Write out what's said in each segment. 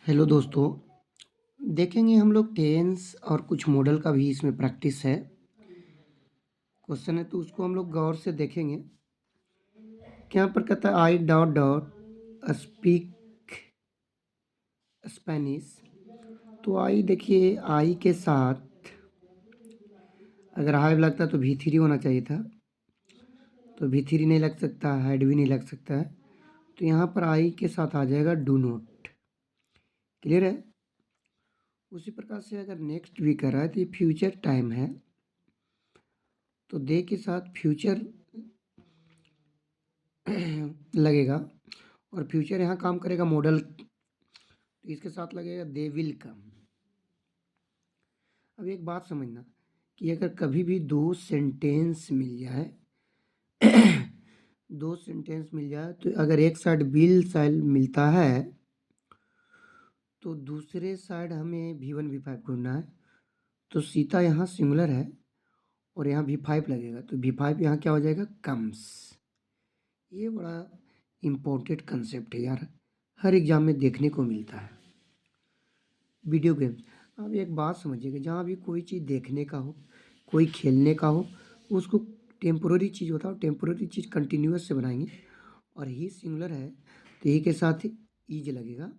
Hello दोस्तों, देखेंगे हम लोग टेंस और कुछ मॉडल का भी इसमें प्रैक्टिस है। क्वेश्चन है तो उसको हम लोग गौर से देखेंगे। यहाँ पर कहता है I dot dot speak Spanish. तो आई देखिए आई के साथ अगर हाई लगता तो भी थ्री होना चाहिए था, तो भी थ्री नहीं लग सकता, हैड भी नहीं लग सकता है। तो यहाँ पर आई के साथ आ जाएगा डू नॉट। क्लियर है। उसी प्रकार से अगर नेक्स्ट भी कर रहा है तो ये फ्यूचर टाइम है, तो दे के साथ फ्यूचर लगेगा और फ्यूचर यहाँ काम करेगा मॉडल, तो इसके साथ लगेगा दे विल कम। अब एक बात समझना कि अगर कभी भी दो सेंटेंस मिल जाए दो सेंटेंस मिल जाए तो अगर एक साइड विल साइड मिलता है तो दूसरे साइड हमें V1 V5 ढूंढना है। तो सीता यहाँ सिंगुलर है और यहाँ V5 लगेगा, तो V5 यहाँ क्या हो जाएगा कम्स। ये बड़ा इम्पोर्टेंट कंसेप्ट है यार, हर एग्जाम में देखने को मिलता है। वीडियो गेम्स, अब एक बात समझिएगा, जहाँ भी कोई चीज़ देखने का हो, कोई खेलने का हो, उसको टेम्पोररी चीज़ होता है, और टेम्पोररी चीज़ कंटिन्यूअस से बनाएंगे। और ही सिंगुलर है तो ही के साथ ईज लगेगा,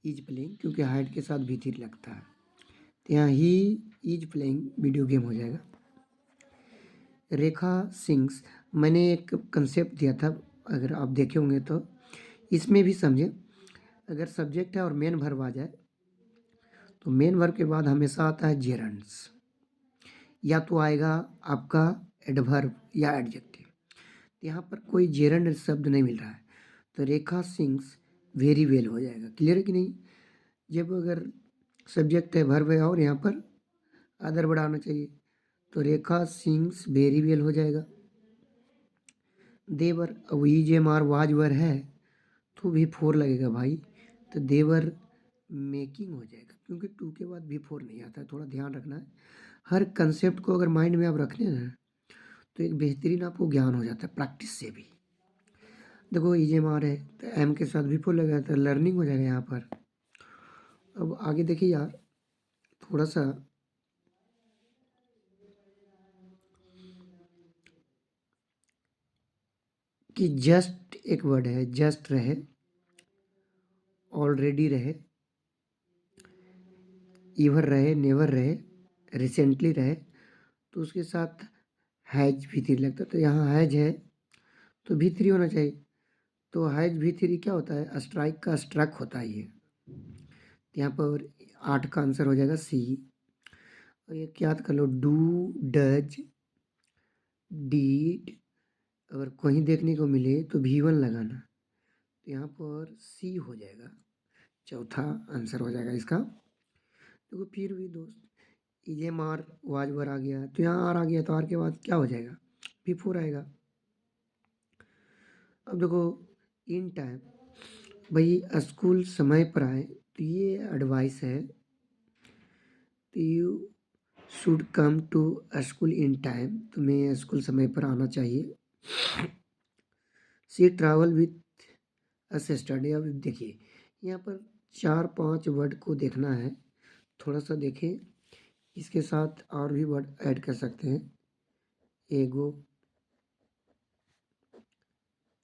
ईज प्लेइंग, क्योंकि हाइड के साथ भी थ्री लगता है, तो यहाँ ही ईज प्लेइंग वीडियो गेम हो जाएगा। रेखा सिंग्स, मैंने एक कंसेप्ट दिया था, अगर आप देखे होंगे तो इसमें भी समझे। अगर सब्जेक्ट है और मेन वर्ब आ जाए तो मेन वर्ब के बाद हमेशा आता है जेरंड्स, या तो आएगा आपका एडवर्ब या एडजेक्टिव। यहाँ पर कोई जेरंड शब्द नहीं मिल रहा है, तो रेखा सिंग्स वेरी वेल हो जाएगा। क्लियर है कि नहीं। जब अगर सब्जेक्ट है वर्ब है और यहाँ पर अदर वर्ड आना चाहिए, तो रेखा सिंग्स वेरी वेल हो जाएगा। देवर, अब ई जे मार वाजवर है तो भी फोर लगेगा भाई, तो देवर मेकिंग हो जाएगा, क्योंकि टू के बाद भी फोर नहीं आता है, थोड़ा ध्यान रखना है। हर कंसेप्ट को अगर माइंड में आप रखने ना तो एक बेहतरीन आपको ज्ञान हो जाता है प्रैक्टिस से भी। देखो EJMR है तो एम के साथ भी फोर लगा था, लर्निंग हो जाएगा यहाँ पर। अब आगे देखिए यार, थोड़ा सा कि जस्ट एक वर्ड है, जस्ट रहे, ऑलरेडी रहे, ईवर रहे, नेवर रहे, रिसेंटली रहे, तो उसके साथ हैज भी थ्री लगता है, तो यहाँ हैज है तो भी थ्री होना चाहिए। तो हैज भी थ्री क्या होता है, स्ट्राइक का स्ट्रक होता है ये। यहाँ पर 8 का आंसर हो जाएगा सी। और ये याद कर लो, डू, डज, डीड, अगर कहीं देखने को मिले तो V1 लगाना, तो यहाँ पर सी हो जाएगा, चौथा आंसर हो जाएगा इसका। देखो फिर भी दोस्त, ये मार वाजवर आ गया तो यहाँ आर आ गया, तो आर के बाद क्या हो जाएगा, V4 आएगा। अब देखो इन टाइम, भाई स्कूल समय पर आए, तो ये एडवाइस है, तो you should come to school in time, तुम्हें स्कूल समय पर आना चाहिए। See travel with us study. अब देखिए यहाँ पर 4-5 वर्ड को देखना है, थोड़ा सा देखें, इसके साथ और भी वर्ड ऐड कर सकते हैं, एगो,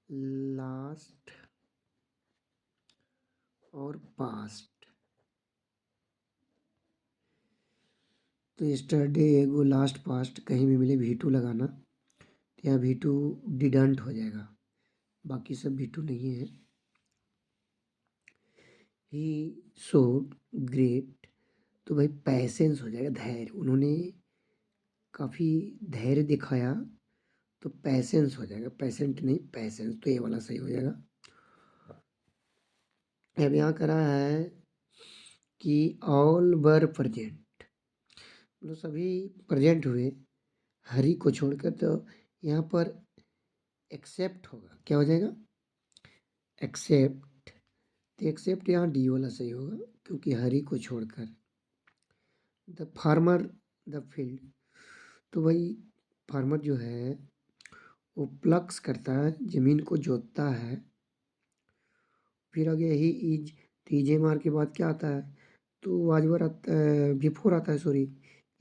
लास्ट और पास्ट। तो यस्टरडे, एगो, लास्ट, पास्ट कहीं भी मिले V2 लगाना, तो यहाँ V2 डिडंट हो जाएगा, बाकी सब V2 नहीं है। ही शोड ग्रेट, तो भाई पैसेंस हो जाएगा, धैर्य, उन्होंने काफ़ी धैर्य दिखाया, तो पैसेंस हो जाएगा, पैसेंट नहीं पैसेंस, तो ये वाला सही हो जाएगा। अब यहाँ करा है कि ऑल वर प्रेजेंट, मतलब सभी प्रेजेंट हुए हरी को छोड़कर, तो यहाँ पर एक्सेप्ट होगा, क्या हो जाएगा एक्सेप्ट, तो एक्सेप्ट यहाँ डी वाला सही होगा, क्योंकि हरी को छोड़कर। द फार्मर द फील्ड, तो भाई फार्मर जो है वो प्लग्स करता है, ज़मीन को जोतता है। फिर आगे ही इज, तो ईजेएमआर के बाद क्या आता है, तो वाज आता है, बिफोर आता है, सॉरी।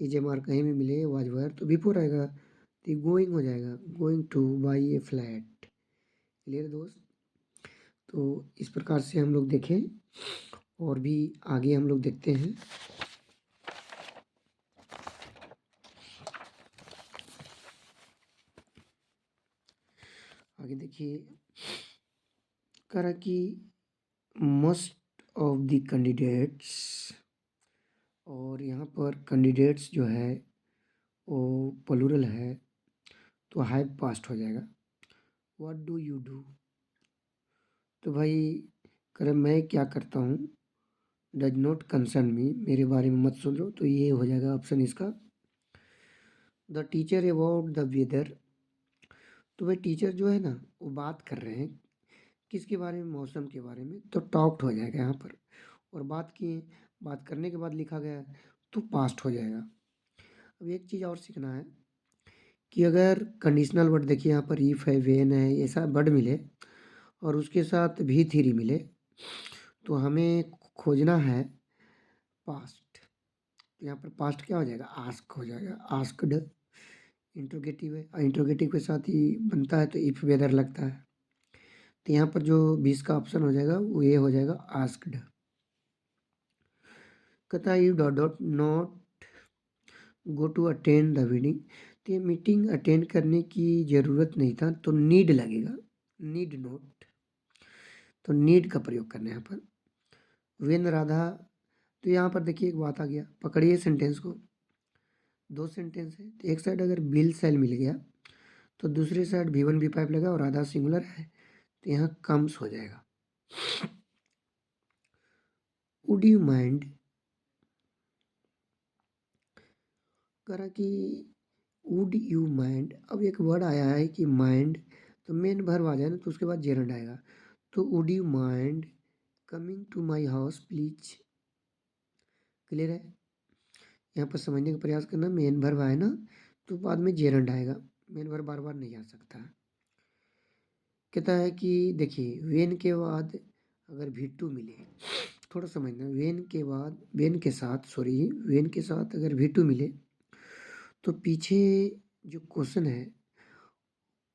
ईजेएमआर कहीं भी मिले वाज तो बिफोर आएगा, तो गोइंग हो जाएगा, going two by A flat. Clear दोस्त? तो इस प्रकार से हम लोग देखें, और भी आगे हम लोग देखते हैं। आगे देखिए, कह रहा कि मोस्ट ऑफ द कैंडिडेट्स, और यहाँ पर कैंडिडेट्स जो है वो प्लूरल है, तो हैव पास्ट हो जाएगा। व्हाट डू यू डू, तो भाई कह मैं क्या करता हूँ, डज नॉट कंसर्न मी, मेरे बारे में मत सोचो, तो ये हो जाएगा ऑप्शन इसका। The teacher about the weather, तो भाई टीचर जो है ना वो बात कर रहे हैं किसके बारे में, मौसम के बारे में, तो टॉक्ड हो जाएगा यहाँ पर। और बात किए, बात करने के बाद लिखा गया है, तो पास्ट हो जाएगा। अब एक चीज़ और सीखना है कि अगर कंडीशनल वर्ड, देखिए यहाँ पर इफ है, वेन है, ऐसा वर्ड मिले और उसके साथ भी थ्री मिले, तो हमें खोजना है पास्ट। तो यहाँ पर पास्ट क्या हो जाएगा, आस्क हो जाएगा, आस्क्ड। इंट्रोगेटिव है, इंट्रोगेटिव के साथ ही बनता है, तो इफ वेदर लगता है। तो यहाँ पर जो 20 का ऑप्शन हो जाएगा वो ये हो जाएगा, आस्क्ड। कहता है you dot dot not go to attend the meeting, तो ये मीटिंग अटेंड करने की ज़रूरत नहीं था, तो नीड लगेगा, नीड नॉट, तो नीड का प्रयोग करना है यहाँ पर। वेन राधा, तो यहाँ पर देखिए एक बात आ गया, पकड़िए सेंटेंस को, दो सेंटेंस है, तो एक साइड अगर बिल सेल मिल गया तो दूसरी साइड भी वन भी फाइव लगा और राधा सिंगुलर है, तो यहाँ कम्स हो जाएगा। वुड यू माइंड, करा कि वुड यू माइंड, अब एक वर्ड आया है कि माइंड, तो मेन वर्ब आ जाए ना तो उसके बाद जेरंड आएगा, तो would you mind coming to my house please. Clear है? यहाँ पर समझने का प्रयास करना, मेन वर्ब आए ना तो बाद में जेरंड आएगा, मेन वर्ब बार बार नहीं आ सकता है। कहता है कि देखिए वेन के बाद अगर भी टू मिले, थोड़ा समझना, वेन के बाद, वेन के साथ, सॉरी, वेन के साथ अगर भी टू मिले तो पीछे जो क्वेश्चन है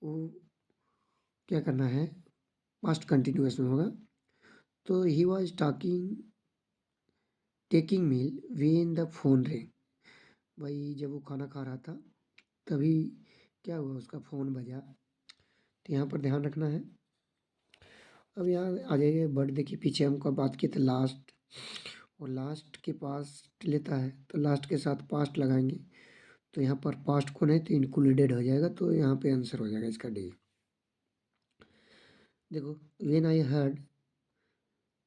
वो क्या करना है, पास्ट कंटिन्यूअस में होगा। तो he was talking taking meal when the phone ring, भाई जब वो खाना खा रहा था तभी क्या हुआ, उसका फ़ोन बजा। तो यहाँ पर ध्यान रखना है। अब यहाँ आ जाइए, वर्ड देखिए पीछे हमको बात की थी लास्ट, और लास्ट के पास लेता है तो लास्ट के साथ पास्ट लगाएंगे, तो यहाँ पर पास्ट कौन है, तो इंक्लूडेड हो जाएगा, तो यहाँ पे आंसर हो जाएगा इसका डी। देखो व्हेन आई हर्ड,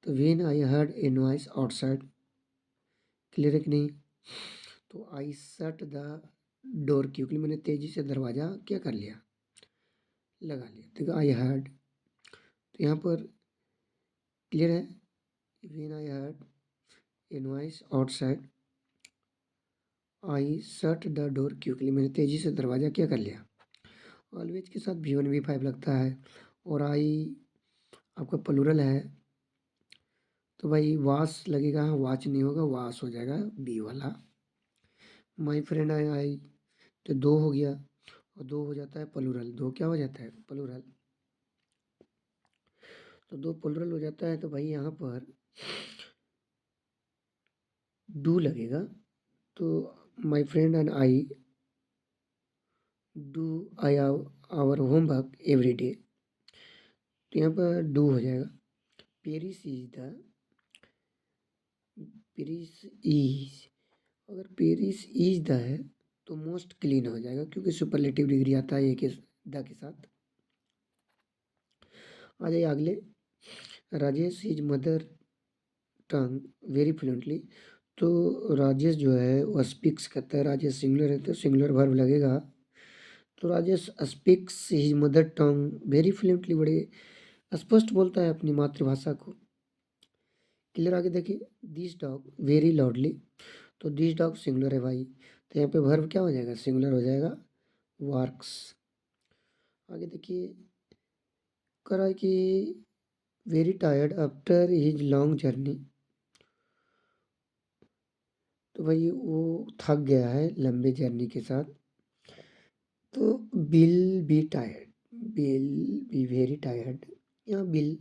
तो when I heard a noise outside, clear है कि नहीं? तो आई शट द डोर, क्योंकि मैंने तेज़ी से दरवाज़ा क्या कर लिया, लगा लिया। देखो आई हर्ड, तो यहाँ पर क्लियर है, when I heard a noise outside I shut the door, क्योंकि मैंने तेज़ी से दरवाज़ा क्या कर लिया। ऑलवेज के साथ भी वन भी फाइव लगता है, और आई आपका प्लूरल है, तो भाई वास लगेगा, वाच नहीं होगा, वास हो जाएगा बी वाला। माई फ्रेंड आई, तो दो हो गया, और दो हो जाता है प्लूरल, दो क्या हो जाता है, प्लूरल, तो दो प्लूरल हो जाता है, तो भाई यहाँ पर डू लगेगा, तो my friend and I do I our homework every day, तो यहाँ पर डू हो जाएगा। Paris is the, Paris is, अगर पेरिस इज द है तो मोस्ट क्लीन हो जाएगा, क्योंकि सुपरलेटिव डिग्री आता है एक द के साथ। आ जाइए अगले, Rajesh is mother tongue very fluently, तो राजेश जो है वो स्पीक्स करता है, राजेश सिंगुलर है तो सिंगुलर वर्ब लगेगा, तो Rajesh speaks his mother tongue very fluently, बड़े स्पष्ट बोलता है अपनी मातृभाषा को। क्लियर? आगे देखिए, दिस डॉग वेरी लाउडली, तो दिस डॉग सिंगुलर है भाई, तो यहाँ पे वर्ब क्या हो जाएगा, सिंगुलर हो जाएगा, वर्क्स। आगे देखिए, करा कि very tired after his long journey. तो भाई वो थक गया है लंबे जर्नी के साथ। तो bill be tired, bill be very tired, यहाँ बिल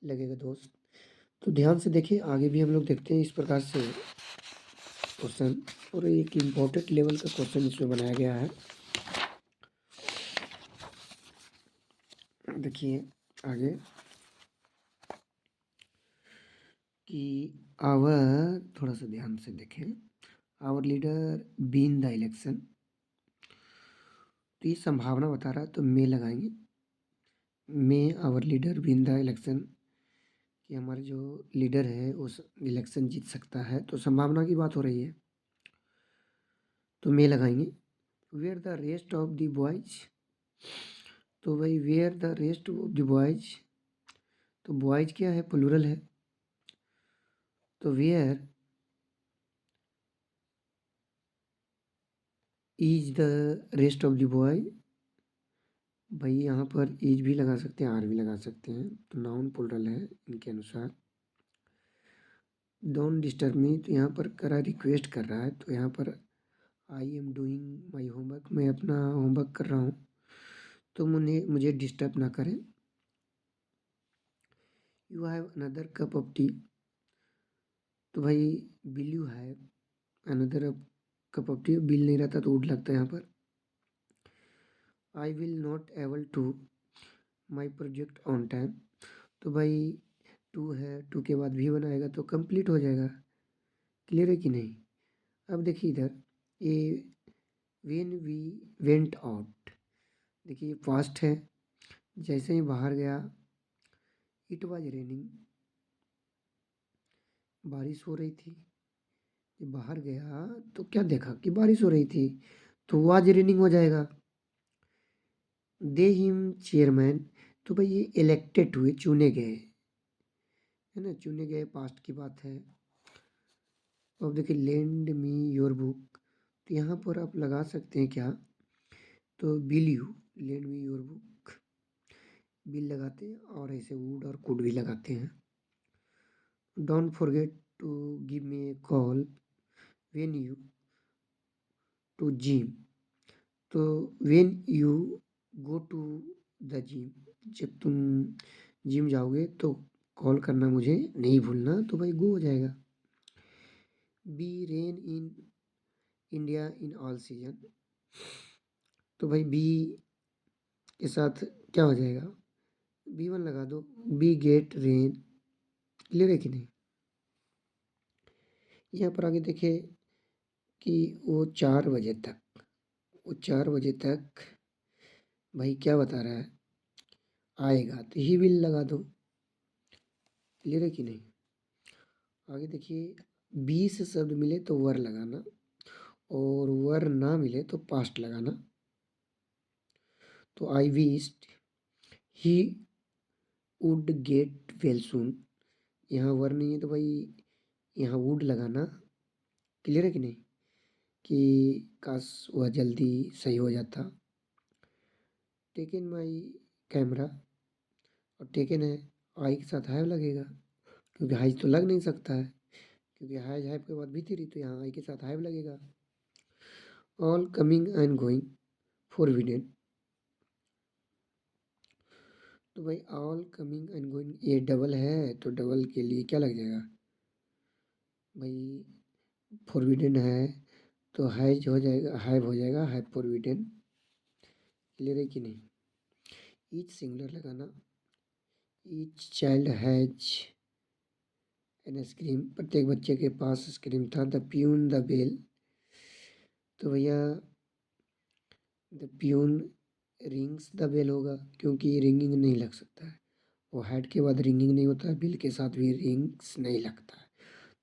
लगेगा दोस्त। तो ध्यान से देखिए, आगे भी हम लोग देखते हैं इस प्रकार से क्वेश्चन, और एक इम्पोर्टेंट लेवल का क्वेश्चन इसमें बनाया गया है। देखिए आगे कि आवर, थोड़ा सा ध्यान से देखें, our leader been the election. तो ये संभावना बता रहा है, तो मे लगाएंगे, may our leader been the election, कि हमारे जो लीडर है उस इलेक्शन जीत सकता है, तो संभावना की बात हो रही है, तो मे लगाएंगे। Where the rest of the boys, तो भाई where the rest of the boys, तो बॉयज क्या है, प्लूरल है, तो where is the rest of the boy, भाई यहाँ पर इज भी लगा सकते हैं, आर भी लगा सकते हैं, तो नाउन प्लूरल है इनके अनुसार। डोंट डिस्टर्ब मी, तो यहाँ पर करा रिक्वेस्ट कर रहा है, तो यहाँ पर I am doing my homework, मैं अपना होमवर्क कर रहा हूँ, तो मुझे डिस्टर्ब ना करें। You have another cup of tea, तो भाई will you have another cup of tea, will नहीं रहता तो वुड लगता है यहाँ पर। I will not able to my project on time, तो भाई टू है, टू के बाद भी बनाएगा तो कंप्लीट हो जाएगा। क्लियर है कि नहीं? अब देखिए इधर, ये वेन वी वेंट आउट, देखिए फास्ट है, जैसे ही बाहर गया, इट वाज रेनिंग, बारिश हो रही थी। जब बाहर गया तो क्या देखा कि बारिश हो रही थी, तो वाज रेनिंग हो जाएगा। दे हिम चेयरमैन, तो भाई ये इलेक्टेड हुए, चुने गए, है ना, चुने गए, पास्ट की बात है। अब देखिए लेंड मी योर बुक, तो यहाँ पर आप लगा सकते हैं क्या, तो bill you, lend me your book, bill लगाते हैं, और ऐसे वुड और कुड भी लगाते हैं। Don't forget to give me a call when you to gym, तो when you go to the gym, जब तुम जिम जाओगे तो कॉल करना मुझे नहीं भूलना, तो भाई गो हो जाएगा। Be rain in India in all season, तो भाई बी के साथ क्या हो जाएगा, बी1 लगा दो, बी गेट रेन। क्लियर है कि नहीं? यहाँ पर आगे देखिए कि वो 4 बजे तक, वो 4 बजे तक भाई क्या बता रहा है, आएगा, तो ही विल लगा दो। क्लियर है कि नहीं? आगे देखिए, बी से शब्द मिले तो वर लगाना, और वर ना मिले तो पास्ट लगाना। तो आई wished he would get well soon, यहाँ वर नहीं है तो भाई यहाँ वुड लगाना। क्लियर है कि नहीं, कि काश वह जल्दी सही हो जाता। टेकन माई कैमरा, और टेकन है, आई के साथ हैव लगेगा, क्योंकि हाइज तो लग नहीं सकता है, क्योंकि हाइज हैव के बाद भी थी, तो यहाँ आई के साथ हैव लगेगा। All coming and going forbidden, तो भाई ऑल कमिंग एंड गोइंग ये डबल है, तो डबल के लिए क्या लग जाएगा भाई, फॉरबिडेन है, तो हैज हो जाएगा, हैव हो जाएगा, हैव फॉरबिडेन। क्लियर है कि नहीं? ईच सिंगुलर लगाना, each child has an ice cream, प्रत्येक बच्चे के पास आइसक्रीम था। द प्यून द बेल, तो भैया the peon rings the bell होगा, क्योंकि रिंगिंग नहीं लग सकता है, वो हेड के बाद रिंगिंग नहीं होता है, बिल के साथ भी रिंग्स नहीं लगता है।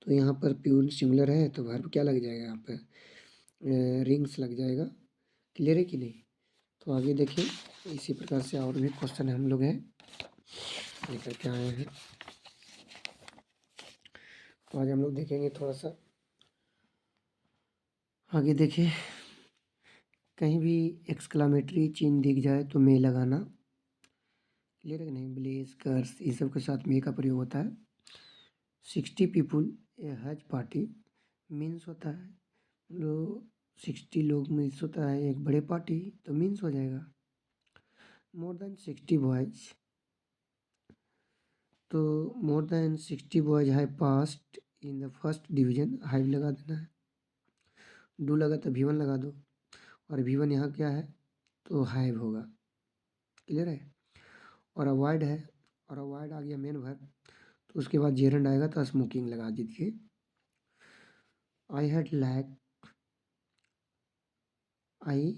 तो यहाँ पर प्यून सिंगुलर है, तो वर्ब क्या लग जाएगा यहाँ पे, रिंग्स लग जाएगा। क्लियर है कि नहीं? तो आगे देखिए, इसी प्रकार से और भी क्वेश्चन हम लोग हैं लेकर के आए हैं। तो आज हम लोग देखेंगे थोड़ा सा आगे। देखिए, कहीं भी एक्सक्लामेटरी चिन्ह दिख जाए तो मे लगाना, क्लियर है कि नहीं? ब्लेज, कर्स, ये सब के साथ मे का प्रयोग होता है। 60 पीपुल ए हज पार्टी मीन्स होता है, जो 60 लोग मीन्स होता है एक बड़े पार्टी, तो मीन्स हो जाएगा। मोर देन 60 बॉयज, तो more than 60 boys have passed in the first division, hive लगा देना है। डू लगा तो V1 लगा दो, और V1 यहाँ क्या है तो हाइव होगा। क्लियर है? और अवॉइड है, और अवॉइड आ गया मेन वर्ब, तो उसके बाद जेरंड आएगा तो स्मोकिंग लगा दीजिए। I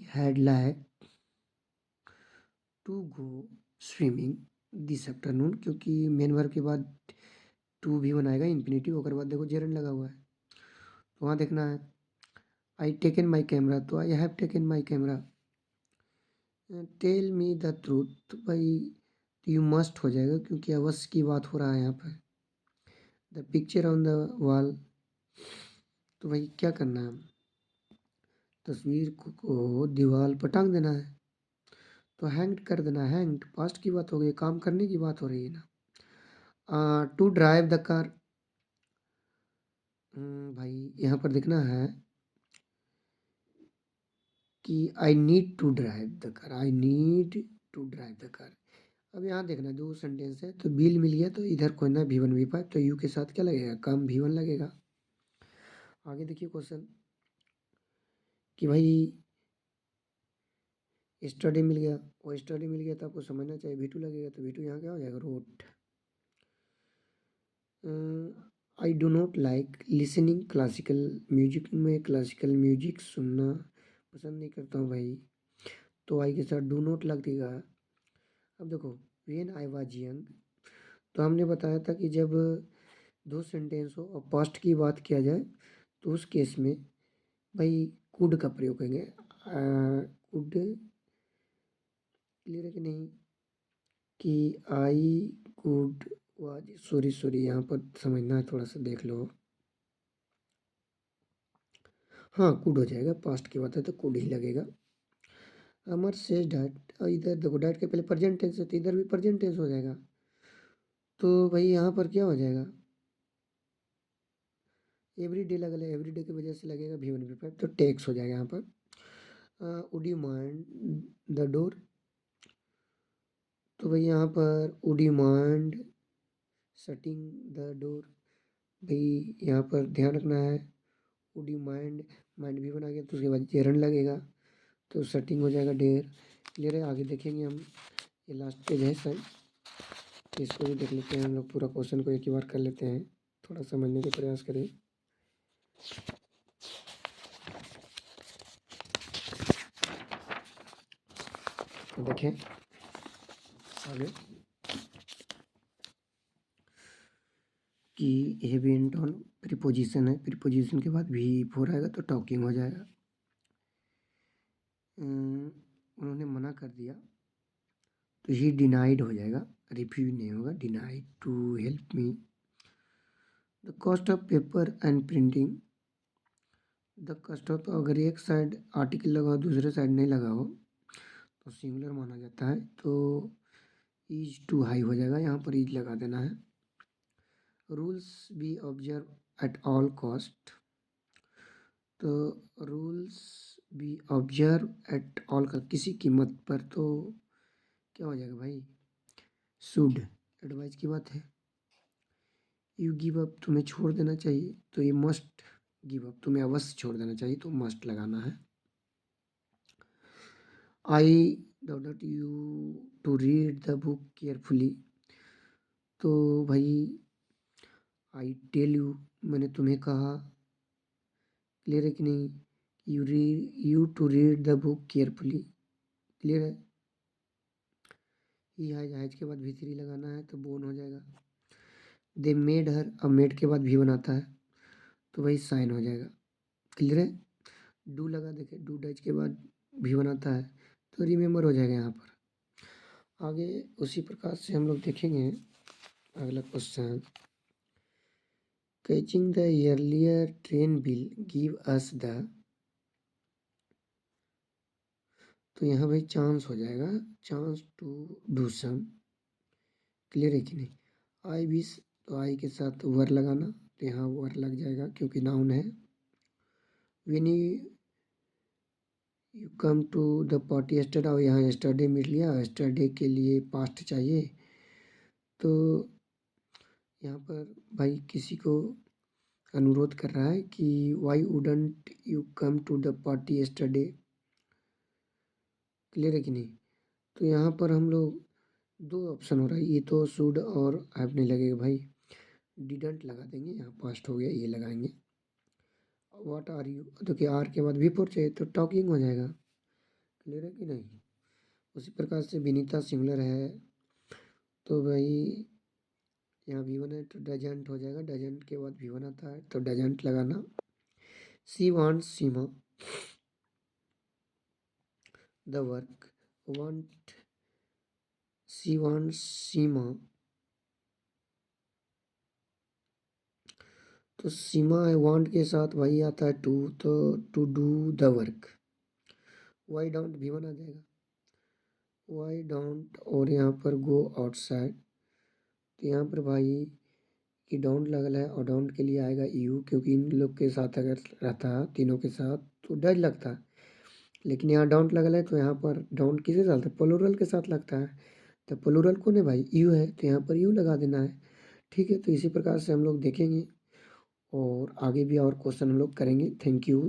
had like to go swimming this afternoon, क्योंकि मेन वर्ब के बाद टू भी बनाएगा इन्फिनेटिव, ओकर बाद देखो जेरंड लगा हुआ है, तो वहाँ देखना है। आई टेकन माई कैमरा, तो I have taken my camera. Tell me the truth, भाई यू मस्ट हो जाएगा, क्योंकि अवश्य की बात हो रहा है यहाँ पर। The picture on the wall, तो भाई क्या करना है, तस्वीर को दीवार पर टांग देना है, तो हैंग्ड कर देना है। हैंग्ड पास्ट की बात हो गई, काम करने की बात हो रही है ना। टू ड्राइव द कार, भाई यहाँ पर देखना है कि I need to drive the car, I need to drive the car. अब यहाँ देखना, दो सेंटेंस है, तो बिल मिल गया, तो इधर कोई ना V1 V5, तो यू के साथ क्या लगेगा, काम V1 लगेगा। आगे देखिए क्वेश्चन कि भाई स्टडी मिल गया, और स्टडी मिल गया तो आपको समझना चाहिए V2 लगेगा, तो V2 यहाँ क्या हो जाएगा, wrote. I do not like listening classical music, में क्लासिकल म्यूजिक सुनना पसंद नहीं करता हूँ भाई, तो आई के साथ डू नॉट लग देगा। अब देखो, वेन आई वाज यंग, तो हमने बताया था कि जब दो सेंटेंस हो और पास्ट की बात किया जाए, तो उस केस में भाई कुड का प्रयोग करेंगे। कुड, क्लियर है कि नहीं, कि आई कुड वाज, सॉरी यहाँ पर समझना है, थोड़ा सा देख लो। हाँ, कुड हो जाएगा, पास्ट की बात है तो कुड ही लगेगा। अमर सेज डैट, इधर देखो डैट के पहले प्रेजेंट टेंस है, तो इधर भी प्रेजेंट टेंस हो जाएगा, तो भाई यहाँ पर क्या हो जाएगा, एवरी डे लगा, एवरी डे की वजह से लगेगा V1 V5, तो टेक्स हो जाएगा यहाँ पर। Would you mind the door, तो भाई यहाँ पर would you mind shutting the door, भाई यहाँ पर ध्यान रखना है, would you mind, mind V1 आ गया, तो उसके बाद जेरन लगेगा, तो शटिंग हो जाएगा डेयर। क्लियर है? आगे देखेंगे हम, ये लास्ट पेज है सर, इसको भी देख लेते हैं हम लोग, पूरा क्वेश्चन को एक ही बार कर लेते हैं, थोड़ा समझने का प्रयास करें। तो देखें आगे कि हेवी एंड ऑन प्रीपोजिशन है, प्रीपोजिशन के बाद V4 आएगा तो टॉकिंग हो जाएगा। उन्होंने मना कर दिया, तो ही डिनाइड हो जाएगा, रिफ्यूज नहीं होगा, denied to help me. The cost of paper and printing, the cost of, अगर एक साइड आर्टिकल लगा हो दूसरे साइड नहीं लगा हो तो सिंगुलर माना जाता है, तो इज टू हाई हो जाएगा, यहाँ पर इज लगा देना है। Rules be observe at all cost, तो rules be observe at all का किसी कीमत पर, तो क्या हो जाएगा भाई, शुड, एडवाइस की बात है। यू गिव अप, तुम्हें छोड़ देना चाहिए, तो ये मस्ट गिव अप, तुम्हें अवश्य छोड़ देना चाहिए, तो मस्ट लगाना है। I don't you to read the book carefully, तो भाई आई टेल यू, मैंने तुम्हें कहा, क्लियर है कि नहीं, you to read the book carefully. Clear है? ही हैज के बाद V3 लगाना है, तो बोन हो जाएगा। दे मेड हर, अब मेड के बाद V1 आता है, तो वही साइन हो जाएगा। क्लियर है? डू लगा, देखे डू डज के बाद V1 आता है, तो रिमेंबर हो जाएगा यहाँ पर। आगे उसी प्रकार से हम लोग देखेंगे अगला question, catching the earlier train will give us the, तो यहाँ भाई चांस हो जाएगा, chance to do some, clear है कि नहीं। आई विश, तो आई के साथ वर लगाना, तो यहाँ वर लग जाएगा क्योंकि नाउन है। When you come to the party yesterday, और यहाँ यस्टरडे मिल लिया, यस्टरडे के लिए पास्ट चाहिए। तो यहाँ पर भाई किसी को अनुरोध कर रहा है कि why wouldn't you come to the party yesterday. Clear है कि नहीं। तो यहाँ पर हम लोग दो ऑप्शन हो रहा है, ये तो शुड और हैव नहीं लगेगा भाई, डिडंट लगा देंगे, यहाँ पास्ट हो गया, ये लगाएंगे। व्हाट आर यू, तो क्या आर के बाद भी फोर चाहिए तो टॉकिंग हो जाएगा। क्लियर है कि नहीं। उसी प्रकार से विनीता सिंगुलर है, तो भाई यहाँ V1 है तो डजेंट हो जाएगा, डजेंट के बाद V1 आता है तो डजेंट लगाना। She want Seema the work, want, she want Seema, तो सीमा वांट के साथ वही आता है टू, तो to do the work. Why don't V1 आ जाएगा, वाई डोंट, और यहाँ पर गो आउटसाइड, तो यहाँ पर भाई कि डोंट लगल है और डोंट के लिए आएगा यू, क्योंकि इन लोग के साथ अगर रहता तीनों के साथ तो डज लगता, लेकिन यहाँ डोंट लगल है तो यहाँ पर डोंट किसे चलता है, प्लूरल के साथ लगता है, तो प्लूरल कौन है भाई, यू है, तो यहाँ पर यू लगा देना है। ठीक है, तो इसी प्रकार से हम लोग देखेंगे और आगे भी और क्वेश्चन हम लोग करेंगे। Thank you.